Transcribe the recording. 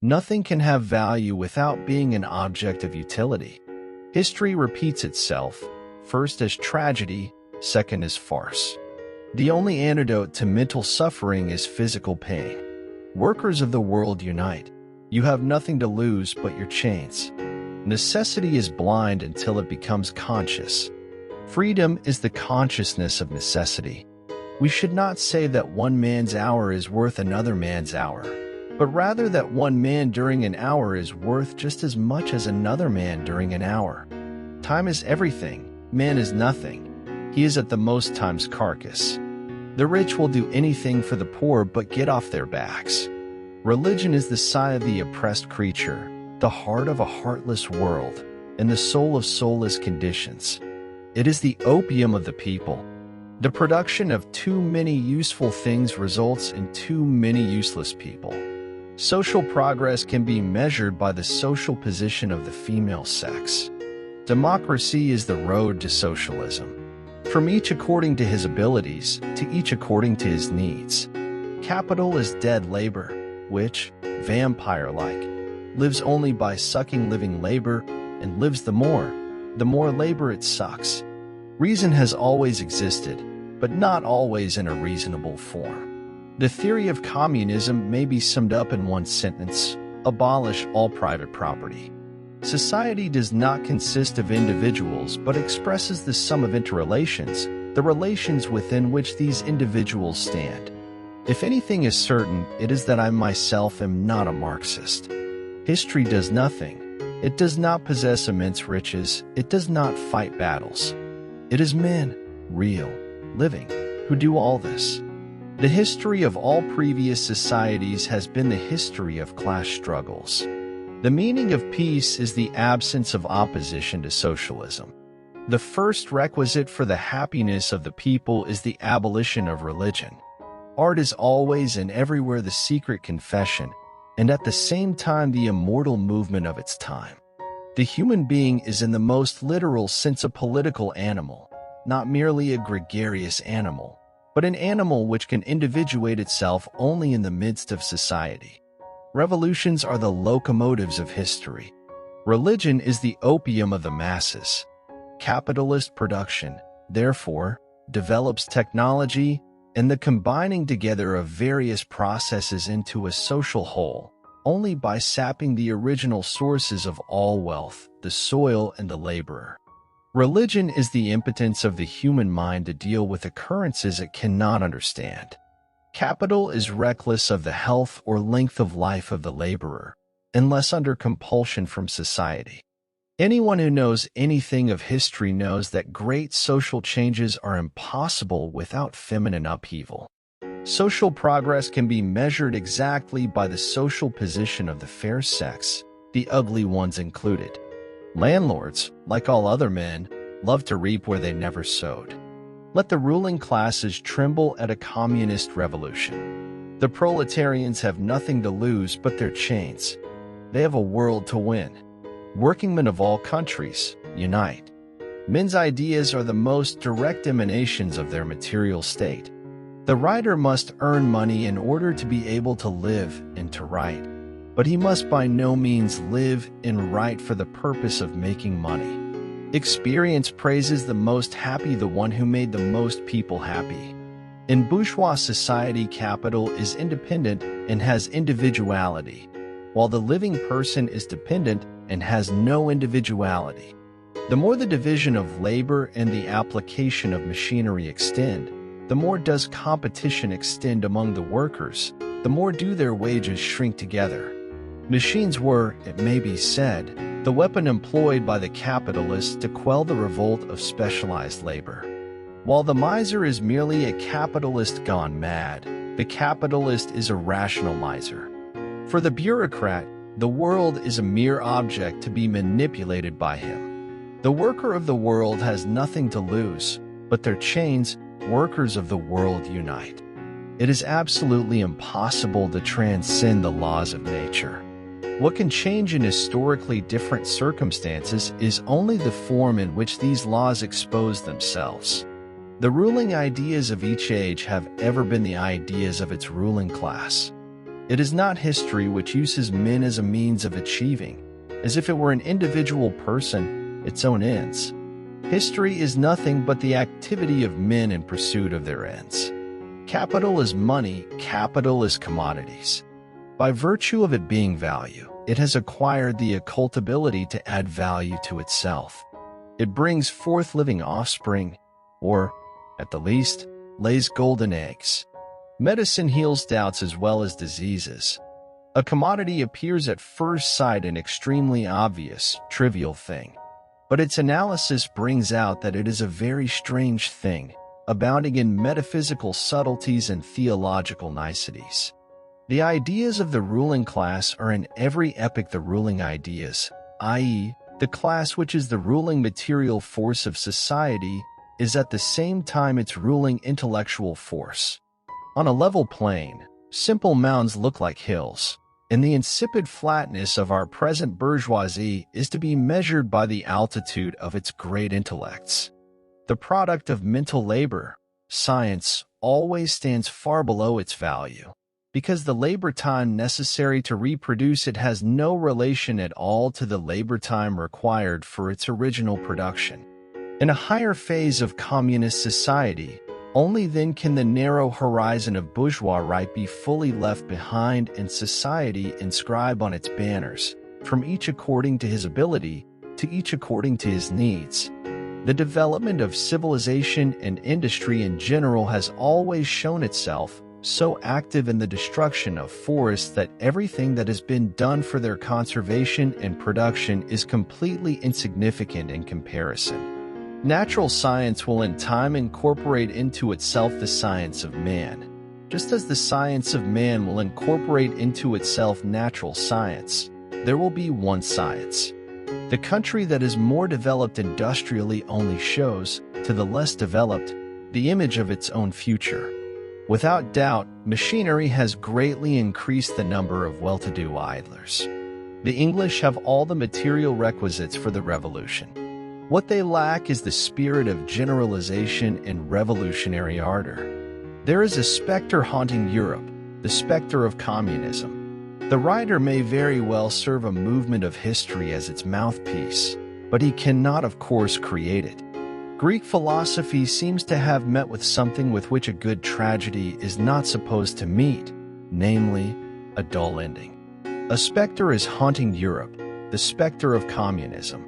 Nothing can have value without being an object of utility. History repeats itself, first as tragedy, second as farce. The only antidote to mental suffering is physical pain. Workers of the world unite. You have nothing to lose but your chains. Necessity is blind until it becomes conscious. Freedom is the consciousness of necessity. We should not say that one man's hour is worth another man's hour, but rather that one man during an hour is worth just as much as another man during an hour. Time is everything, man is nothing. He is at the most time's carcass. The rich will do anything for the poor but get off their backs. Religion is the sigh of the oppressed creature, the heart of a heartless world, and the soul of soulless conditions. It is the opium of the people. The production of too many useful things results in too many useless people. Social progress can be measured by the social position of the female sex. Democracy is the road to socialism. From each according to his abilities, to each according to his needs. Capital is dead labor, which, vampire-like, lives only by sucking living labor, and lives the more labor it sucks. Reason has always existed, but not always in a reasonable form. The theory of communism may be summed up in one sentence: abolish all private property. Society does not consist of individuals but expresses the sum of interrelations, the relations within which these individuals stand. If anything is certain, it is that I myself am not a Marxist. History does nothing. It does not possess immense riches. It does not fight battles. It is men, real, living, who do all this. The history of all previous societies has been the history of class struggles. The meaning of peace is the absence of opposition to socialism. The first requisite for the happiness of the people is the abolition of religion. Art is always and everywhere the secret confession, and at the same time the immortal movement of its time. The human being is in the most literal sense a political animal, not merely a gregarious animal, but an animal which can individuate itself only in the midst of society. Revolutions are the locomotives of history. Religion is the opium of the masses. Capitalist production, therefore, develops technology and the combining together of various processes into a social whole, only by sapping the original sources of all wealth, the soil and the laborer. Religion is the impotence of the human mind to deal with occurrences it cannot understand. Capital is reckless of the health or length of life of the laborer, unless under compulsion from society. Anyone who knows anything of history knows that great social changes are impossible without feminine upheaval. Social progress can be measured exactly by the social position of the fair sex, the ugly ones included. Landlords, like all other men, love to reap where they never sowed. Let the ruling classes tremble at a communist revolution. The proletarians have nothing to lose but their chains. They have a world to win. Workingmen of all countries, unite. Men's ideas are the most direct emanations of their material state. The writer must earn money in order to be able to live and to write, but he must by no means live and write for the purpose of making money. Experience praises the most happy the one who made the most people happy. In bourgeois society, capital is independent and has individuality, while the living person is dependent and has no individuality. The more the division of labor and the application of machinery extend, the more does competition extend among the workers, the more do their wages shrink together. Machines were, it may be said, the weapon employed by the capitalists to quell the revolt of specialized labor. While the miser is merely a capitalist gone mad, the capitalist is a rational miser. For the bureaucrat, the world is a mere object to be manipulated by him. The worker of the world has nothing to lose, but their chains, workers of the world, unite. It is absolutely impossible to transcend the laws of nature. What can change in historically different circumstances is only the form in which these laws expose themselves. The ruling ideas of each age have ever been the ideas of its ruling class. It is not history which uses men as a means of achieving, as if it were an individual person, its own ends. History is nothing but the activity of men in pursuit of their ends. Capital is money, capital is commodities. By virtue of it being value, it has acquired the occult ability to add value to itself. It brings forth living offspring, or, at the least, lays golden eggs. Medicine heals doubts as well as diseases. A commodity appears at first sight an extremely obvious, trivial thing. But its analysis brings out that it is a very strange thing, abounding in metaphysical subtleties and theological niceties. The ideas of the ruling class are in every epoch the ruling ideas, i.e., the class which is the ruling material force of society is at the same time its ruling intellectual force. On a level plane, simple mounds look like hills, and the insipid flatness of our present bourgeoisie is to be measured by the altitude of its great intellects. The product of mental labor, science, always stands far below its value, because the labor time necessary to reproduce it has no relation at all to the labor time required for its original production. In a higher phase of communist society, only then can the narrow horizon of bourgeois right be fully left behind and society inscribe on its banners, from each according to his ability, to each according to his needs. The development of civilization and industry in general has always shown itself so active in the destruction of forests that everything that has been done for their conservation and production is completely insignificant in comparison. Natural science will in time incorporate into itself the science of man, just as the science of man will incorporate into itself natural science. There will be one science. The country that is more developed industrially only shows, to the less developed, the image of its own future. Without doubt, machinery has greatly increased the number of well-to-do idlers. The English have all the material requisites for the revolution. What they lack is the spirit of generalization and revolutionary ardor. There is a specter haunting Europe, the specter of communism. The writer may very well serve a movement of history as its mouthpiece, but he cannot, of course, create it. Greek philosophy seems to have met with something with which a good tragedy is not supposed to meet, namely, a dull ending. A specter is haunting Europe, the specter of communism.